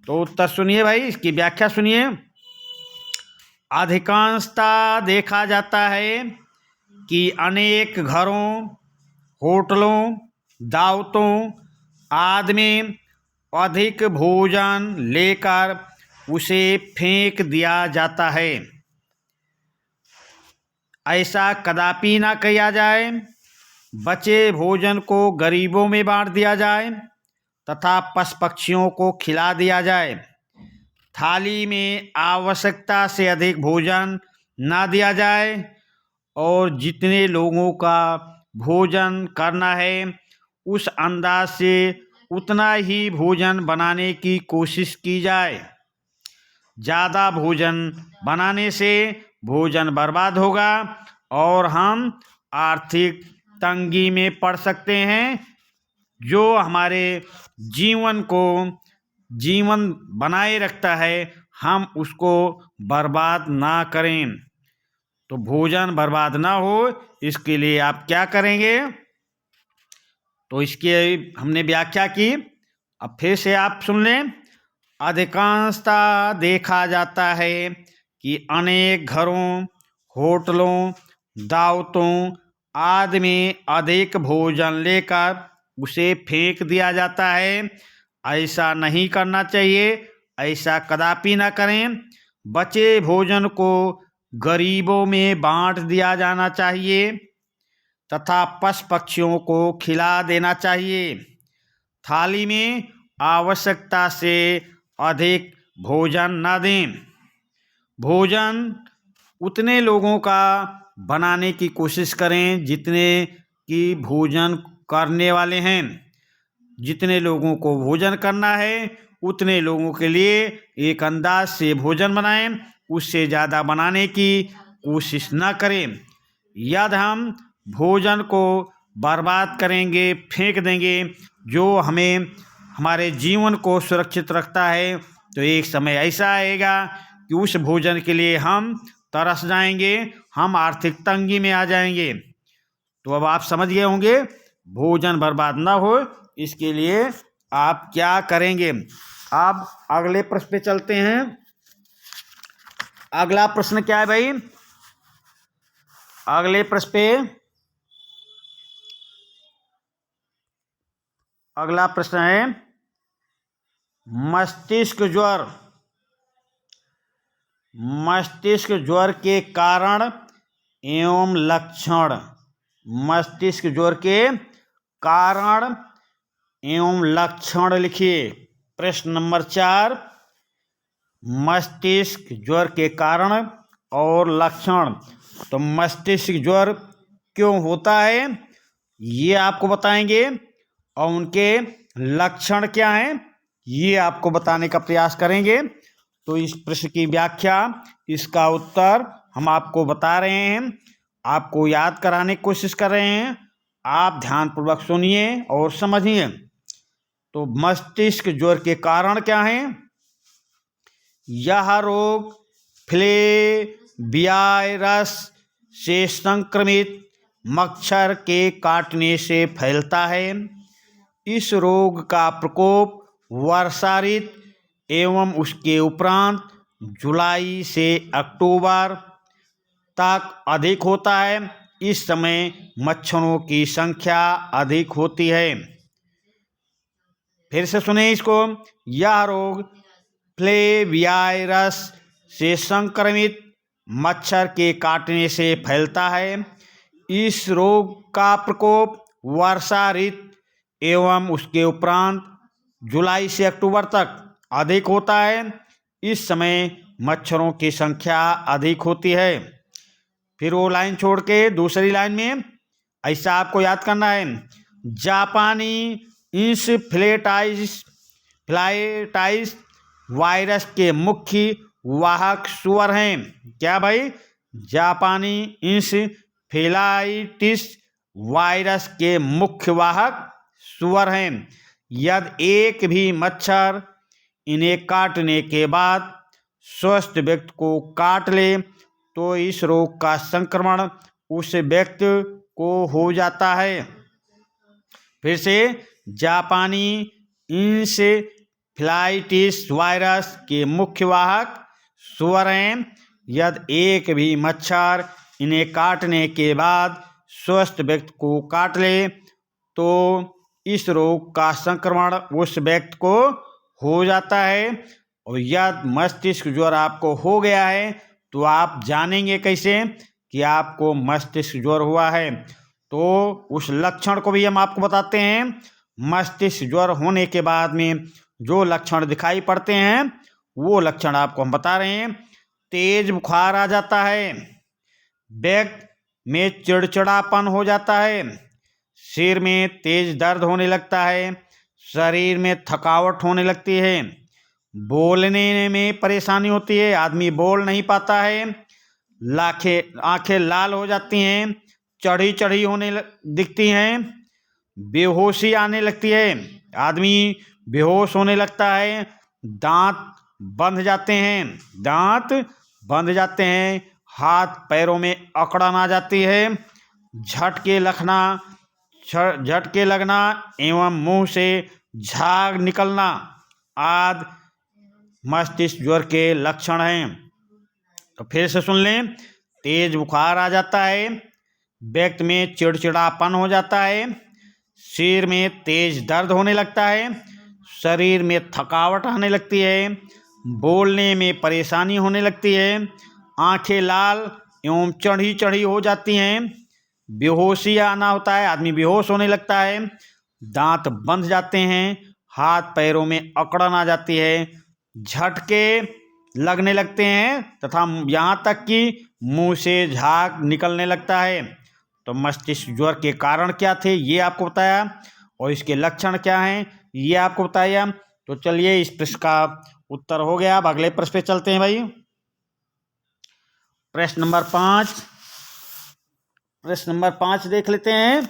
तो उत्तर सुनिए भाई, इसकी व्याख्या सुनिए। अधिकांशतः देखा जाता है कि अनेक घरों, होटलों, दावतों आदि में अधिक भोजन लेकर उसे फेंक दिया जाता है। ऐसा कदापि ना किया जाए। बचे भोजन को गरीबों में बांट दिया जाए तथा पशु पक्षियों को खिला दिया जाए। थाली में आवश्यकता से अधिक भोजन ना दिया जाए और जितने लोगों का भोजन करना है उस अंदाज से उतना ही भोजन बनाने की कोशिश की जाए। ज़्यादा भोजन बनाने से भोजन बर्बाद होगा और हम आर्थिक तंगी में पड़ सकते हैं, जो हमारे जीवन बनाए रखता है, हम उसको बर्बाद ना करें। तो भोजन बर्बाद ना हो इसके लिए आप क्या करेंगे? तो इसकी हमने व्याख्या की, अब फिर से आप सुन लें। अधिकांशतः देखा जाता है कि अनेक घरों, होटलों, दावतों आदि में अधिक भोजन लेकर उसे फेंक दिया जाता है। ऐसा नहीं करना चाहिए, ऐसा कदापि ना करें। बचे भोजन को गरीबों में बांट दिया जाना चाहिए तथा पशु पक्षियों को खिला देना चाहिए। थाली में आवश्यकता से अधिक भोजन न दें। भोजन उतने लोगों का बनाने की कोशिश करें जितने की भोजन करने वाले हैं। जितने लोगों को भोजन करना है उतने लोगों के लिए एक अंदाज से भोजन बनाएं, उससे ज़्यादा बनाने की कोशिश न करें। यदि हम भोजन को बर्बाद करेंगे, फेंक देंगे, जो हमें हमारे जीवन को सुरक्षित रखता है, तो एक समय ऐसा आएगा कि उस भोजन के लिए हम तरस जाएंगे, हम आर्थिक तंगी में आ जाएंगे। तो अब आप समझ गए होंगे भोजन बर्बाद ना हो इसके लिए आप क्या करेंगे। अब अगले प्रश्न पे चलते हैं। अगला प्रश्न क्या है भाई? अगले प्रश्न पे अगला प्रश्न है मस्तिष्क ज्वर। मस्तिष्क ज्वर के कारण एवं लक्षण। मस्तिष्क ज्वर के कारण एवं लक्षण लिखिए। प्रश्न नंबर 4, मस्तिष्क ज्वर के कारण और लक्षण। तो मस्तिष्क ज्वर क्यों होता है ये आपको बताएंगे और उनके लक्षण क्या हैं ये आपको बताने का प्रयास करेंगे। तो इस प्रश्न की व्याख्या, इसका उत्तर हम आपको बता रहे हैं, आपको याद कराने की कोशिश कर रहे हैं। आप ध्यानपूर्वक सुनिए और समझिए। तो मस्तिष्क ज्वर के कारण क्या हैं? यह रोग फ्लेवियाइरस से संक्रमित मच्छर के काटने से फैलता है। इस रोग का प्रकोप वर्षा ऋतु एवं उसके उपरांत जुलाई से अक्टूबर तक अधिक होता है। इस समय मच्छरों की संख्या अधिक होती है। फिर से सुने इसको। यह रोग फ्लेवियाइरस से संक्रमित मच्छर के काटने से फैलता है। इस रोग का प्रकोप वर्षा ऋतु एवं उसके उपरांत जुलाई से अक्टूबर तक अधिक होता है। इस समय मच्छरों की संख्या अधिक होती है। फिर वो लाइन छोड़ के दूसरी लाइन में ऐसा आपको याद करना है। जापानी इंसेफ्लाइटिस वायरस के मुख्य वाहक सुअर हैं। क्या भाई? जापानी इंसेफ्लाइटिस वायरस के मुख्य वाहक सुअर हैं। यदि एक भी मच्छर इन्हें काटने के बाद स्वस्थ व्यक्ति को काट ले तो इस रोग का संक्रमण उस व्यक्ति को हो जाता है। फिर से, जापानी इंसेफ्लाइटिस वायरस के मुख्य वाहक सुअर हैं। यदि एक भी मच्छर इन्हें काटने के बाद स्वस्थ व्यक्ति को काट ले तो इस रोग का संक्रमण उस व्यक्ति को हो जाता है। और यदि मस्तिष्क ज्वर आपको हो गया है तो आप जानेंगे कैसे कि आपको मस्तिष्क ज्वर हुआ है। तो उस लक्षण को भी हम आपको बताते हैं। मस्तिष्क ज्वर होने के बाद में जो लक्षण दिखाई पड़ते हैं वो लक्षण आपको हम बता रहे हैं। तेज बुखार आ जाता है, व्यक्ति में चिड़चिड़ापन हो जाता है, सिर में तेज दर्द होने लगता है, शरीर में थकावट होने लगती है, बोलने में परेशानी होती है, आदमी बोल नहीं पाता है, आंखें लाल हो जाती हैं, चढ़ी चढ़ी होने दिखती हैं, बेहोशी आने लगती है, आदमी बेहोश होने लगता है, दांत बंध जाते हैं, हाथ पैरों में अकड़न आ जाती है, झटके लगना एवं मुंह से झाग निकलना आदि मस्तिष्क ज्वर के लक्षण हैं। तो फिर से सुन लें। तेज बुखार आ जाता है, व्यक्ति में चिड़चिड़ापन हो जाता है, सिर में तेज दर्द होने लगता है, शरीर में थकावट आने लगती है, बोलने में परेशानी होने लगती है, आंखें लाल एवं चढ़ी चढ़ी हो जाती हैं, बेहोशी आना होता है, आदमी बेहोश होने लगता है, दांत बंध जाते हैं, हाथ पैरों में अकड़न आ जाती है, झटके लगने लगते हैं तथा यहाँ तक कि मुंह से झाग निकलने लगता है। तो मस्तिष्क ज्वर के कारण क्या थे ये आपको बताया और इसके लक्षण क्या हैं ये आपको बताया। तो चलिए इस प्रश्न का उत्तर हो गया। अब अगले प्रश्न पे चलते हैं भाई। प्रश्न नंबर 5 देख लेते हैं।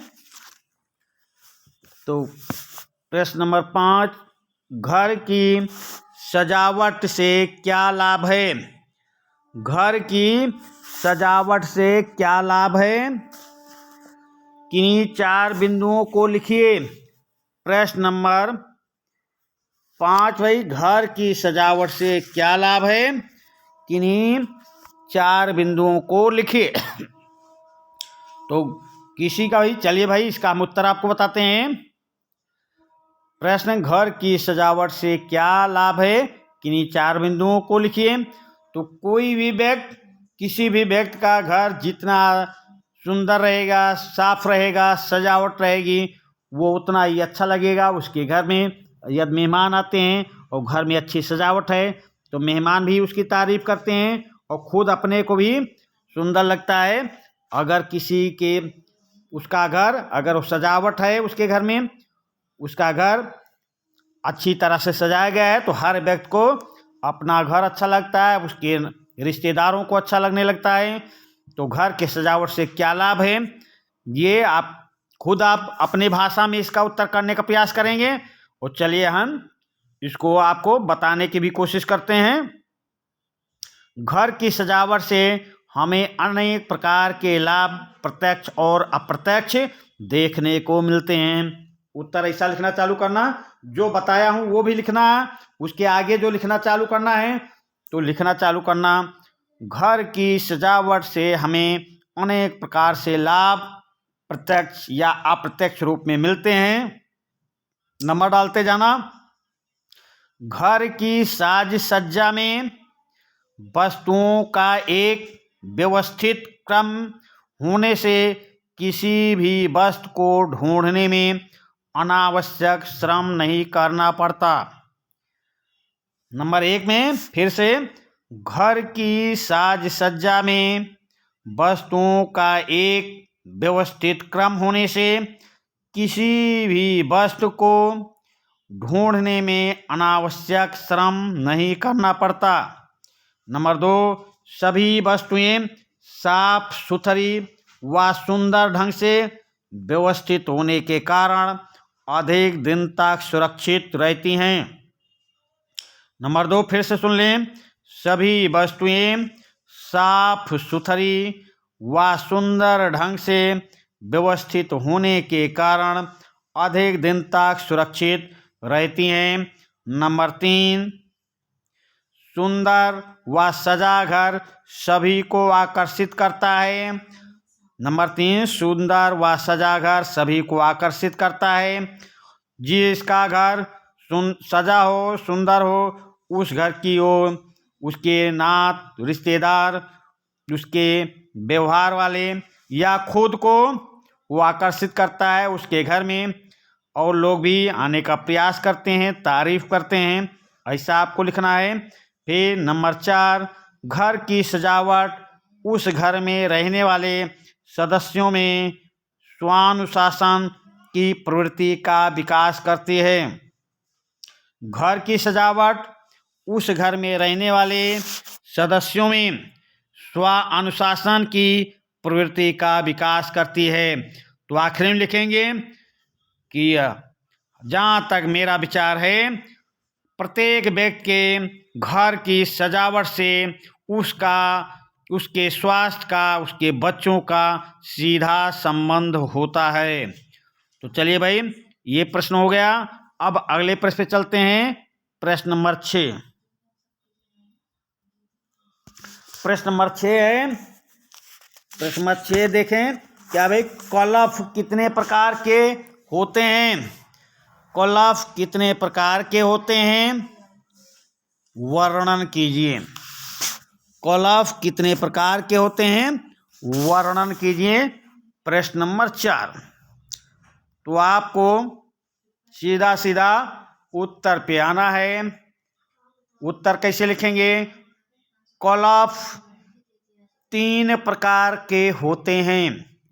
तो प्रश्न नंबर 5, घर की सजावट से क्या लाभ है? घर की सजावट से क्या लाभ है? किन्हीं 4 बिंदुओं को लिखिए। प्रश्न नंबर 5 भाई, घर की सजावट से क्या लाभ है? किन्हीं 4 बिंदुओं को लिखिए। तो किसी का भाई, चलिए भाई इसका हम उत्तर आपको बताते हैं। प्रश्न, घर की सजावट से क्या लाभ है? किन्हीं 4 बिंदुओं को लिखिए। तो कोई भी व्यक्ति, किसी भी व्यक्ति का घर जितना सुंदर रहेगा, साफ रहेगा, सजावट रहेगी, वो उतना ही अच्छा लगेगा उसके घर में। यदि मेहमान आते हैं और घर में अच्छी सजावट है तो मेहमान भी उसकी तारीफ करते हैं और खुद अपने को भी सुंदर लगता है। अगर किसी के उसका घर, अगर वो सजावट है उसके घर में, उसका घर अच्छी तरह से सजाया गया है तो हर व्यक्ति को अपना घर अच्छा लगता है, उसके रिश्तेदारों को अच्छा लगने लगता है। तो घर के सजावट से क्या लाभ है, ये आप खुद आप अपने भाषा में इसका उत्तर करने का प्रयास करेंगे। और चलिए हम इसको आपको बताने की भी कोशिश करते हैं। घर की सजावट से हमें अनेक प्रकार के लाभ प्रत्यक्ष और अप्रत्यक्ष देखने को मिलते हैं। उत्तर ऐसा लिखना चालू करना, जो बताया हूं वो भी लिखना है, उसके आगे जो लिखना चालू करना है तो लिखना चालू करना। घर की सजावट से हमें अनेक प्रकार से लाभ प्रत्यक्ष या अप्रत्यक्ष रूप में मिलते हैं। नंबर डालते जाना। घर की साज सज्जा में वस्तुओं का एक व्यवस्थित क्रम होने से किसी भी वस्तु को ढूंढने में अनावश्यक श्रम नहीं करना पड़ता। नंबर 1 में फिर से, घर की साज सज्जा में वस्तुओं का एक व्यवस्थित क्रम होने से किसी भी वस्तु को ढूंढने में अनावश्यक श्रम नहीं करना पड़ता। नंबर 2, सभी वस्तुएं साफ सुथरी व सुंदर ढंग से व्यवस्थित होने के कारण अधिक दिन तक सुरक्षित रहती हैं। नंबर 2 फिर से सुन लें, सभी वस्तुएं साफ सुथरी व सुंदर ढंग से व्यवस्थित होने के कारण अधिक दिन तक सुरक्षित रहती हैं। नंबर 3, सुंदर व सजा घर सभी को आकर्षित करता है। नंबर 3, सुंदर व सजा घर सभी को आकर्षित करता है। जिसका घर सजा हो, सुंदर हो, उस घर की ओर उसके नात, रिश्तेदार, उसके व्यवहार वाले या खुद को वो आकर्षित करता है उसके घर में, और लोग भी आने का प्रयास करते हैं, तारीफ करते हैं। ऐसा आपको लिखना है। फिर नंबर 4, घर की सजावट उस घर में रहने वाले सदस्यों में स्वानुशासन की प्रवृत्ति का विकास करती है। घर की सजावट उस घर में रहने वाले सदस्यों में स्वानुशासन की प्रवृत्ति का विकास करती है। तो आखिर में लिखेंगे कि जहाँ तक मेरा विचार है, प्रत्येक व्यक्ति के घर की सजावट से उसके स्वास्थ्य का, उसके बच्चों का सीधा संबंध होता है। तो चलिए भाई, ये प्रश्न हो गया। अब अगले प्रश्न पे चलते हैं। प्रश्न नंबर 6। प्रश्न नंबर 6 है। प्रश्न नंबर 6 देखें क्या भाई, कलफ कितने प्रकार के होते हैं? कलफ कितने प्रकार के होते हैं, वर्णन कीजिए। कलफ कितने प्रकार के होते हैं, वर्णन कीजिए। प्रश्न नंबर 4। तो आपको सीधा सीधा उत्तर पे आना है। उत्तर कैसे लिखेंगे? कलफ 3 प्रकार के होते हैं।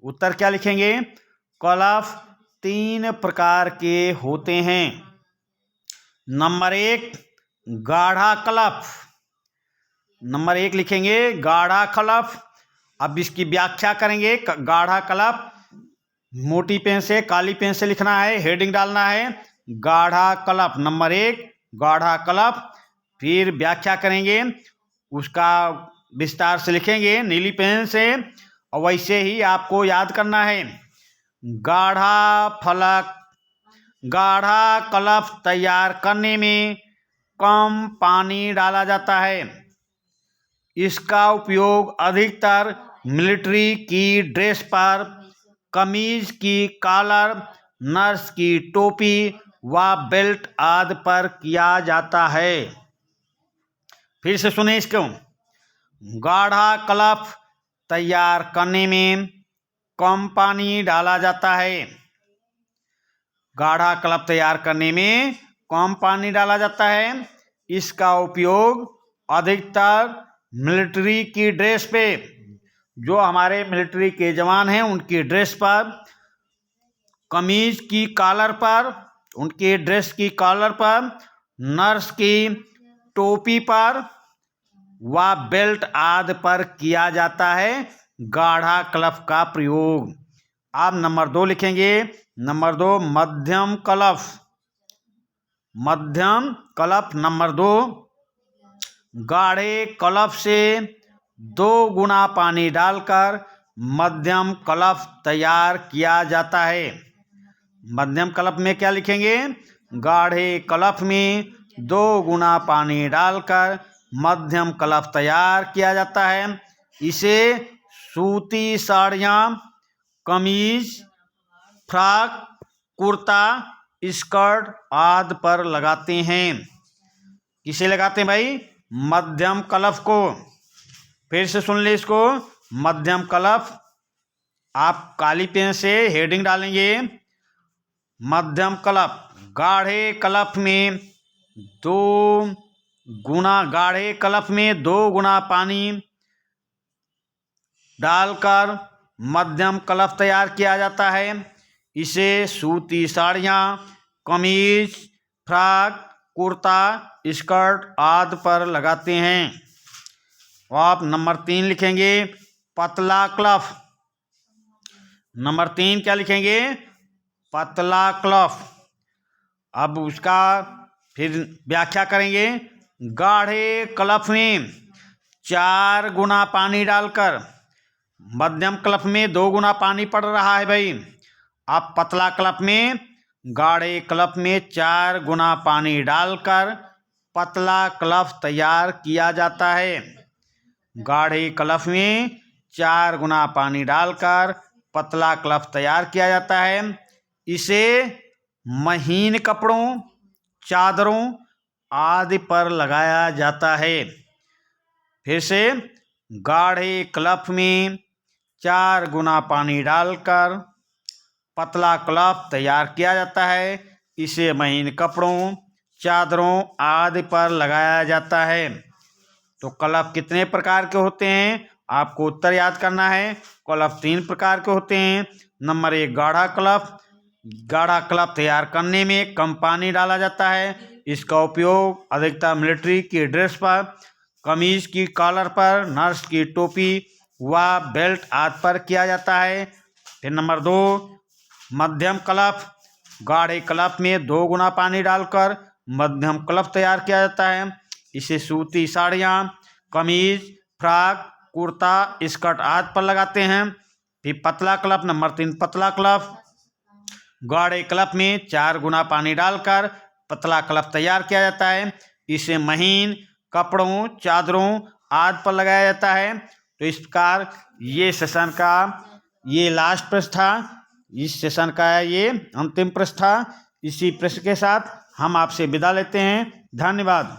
उत्तर क्या लिखेंगे? कलफ 3 प्रकार के होते हैं। नंबर 1, गाढ़ा कलफ। नंबर 1 लिखेंगे गाढ़ा कलफ। अब इसकी व्याख्या करेंगे। गाढ़ा कलफ मोटी पेन से, काली पेन से लिखना है, हेडिंग डालना है गाढ़ा कलफ। नंबर 1 गाढ़ा कलफ। फिर व्याख्या करेंगे, उसका विस्तार से लिखेंगे नीली पेन से, और वैसे ही आपको याद करना है। गाढ़ा कलफ तैयार करने में कम पानी डाला जाता है। इसका उपयोग अधिकतर मिलिट्री की ड्रेस पर, कमीज की कॉलर, नर्स की टोपी व बेल्ट आदि पर किया जाता है। फिर से सुने इसको। गाढ़ा कलफ तैयार करने में कम पानी डाला जाता है। गाढ़ा कलफ तैयार करने में कम पानी डाला जाता है। इसका उपयोग अधिकतर मिलिट्री की ड्रेस पे, जो हमारे मिलिट्री के जवान हैं उनकी ड्रेस पर, कमीज की कॉलर पर, उनके ड्रेस की कॉलर पर, नर्स की टोपी पर व बेल्ट आदि पर किया जाता है गाढ़ा कलफ का प्रयोग। आप नंबर 2 लिखेंगे। नंबर 2 मध्यम कलफ। मध्यम कलफ नंबर 2, गाढ़े कलफ से 2 गुना पानी डालकर मध्यम कलफ तैयार किया जाता है। मध्यम कलफ में क्या लिखेंगे? गाढ़े कलफ में 2 गुना पानी डालकर मध्यम कलफ तैयार किया जाता है। इसे सूती साड़ियाँ, कमीज, फ्रॉक, कुर्ता, स्कर्ट आदि पर लगाते हैं। किसे लगाते हैं भाई? मध्यम कलफ को। फिर से सुन ले इसको। मध्यम कलफ, आप काली पेन से हेडिंग डालेंगे। मध्यम कलफ, गाढ़े कलफ में 2 गुना, गाढ़े कलफ में 2 गुना पानी डालकर मध्यम कलफ तैयार किया जाता है। इसे सूती साड़ियाँ, कमीज, फ्रॉक, कुर्ता, स्कर्ट आदि पर लगाते हैं। आप नंबर 3 लिखेंगे पतला कलफ। नंबर 3 क्या लिखेंगे? पतला कलफ। अब उसका फिर व्याख्या करेंगे। गाढ़े कलफ में 4 गुना पानी डालकर, मध्यम कलफ में 2 गुना पानी पड़ रहा है भाई। अब पतला कलफ में, गाढ़े कलफ में 4 गुना पानी डालकर पतला कलफ तैयार किया जाता है। गाढ़े कलफ में 4 गुना पानी डालकर पतला कलफ तैयार किया जाता है। इसे महीन कपड़ों, चादरों आदि पर लगाया जाता है। फिर से, गाढ़े कलफ में 4 गुना पानी डालकर पतला कलफ तैयार किया जाता है। इसे महीन कपड़ों, चादरों आदि पर लगाया जाता है। तो कलफ कितने प्रकार के होते हैं? आपको उत्तर याद करना है। कलफ 3 प्रकार के होते हैं। नंबर 1 गाढ़ा कलफ। गाढ़ा कलफ तैयार करने में कम पानी डाला जाता है। इसका उपयोग अधिकतर मिलिट्री की ड्रेस पर, कमीज की कॉलर पर, नर्स की टोपी व बेल्ट आदि पर किया जाता है। फिर नंबर 2 मध्यम कलफ। गाढ़े कलफ में 2 गुना पानी डालकर मध्यम कलफ तैयार किया जाता है। इसे सूती साड़ियाँ, कमीज, फ्रॉक, कुर्ता, स्कर्ट आदि पर लगाते हैं। फिर पतला कलफ नंबर 3 पतला कलफ। गाढ़े कलफ में 4 गुना पानी डालकर पतला कलफ तैयार किया जाता है। इसे महीन कपड़ों, चादरों आदि पर लगाया जाता है। तो इस प्रकार ये सेशन का ये लास्ट प्रश्न था। इस सेशन का ये अंतिम प्रश्न था। इसी प्रश्न के साथ हम आपसे विदा लेते हैं। धन्यवाद।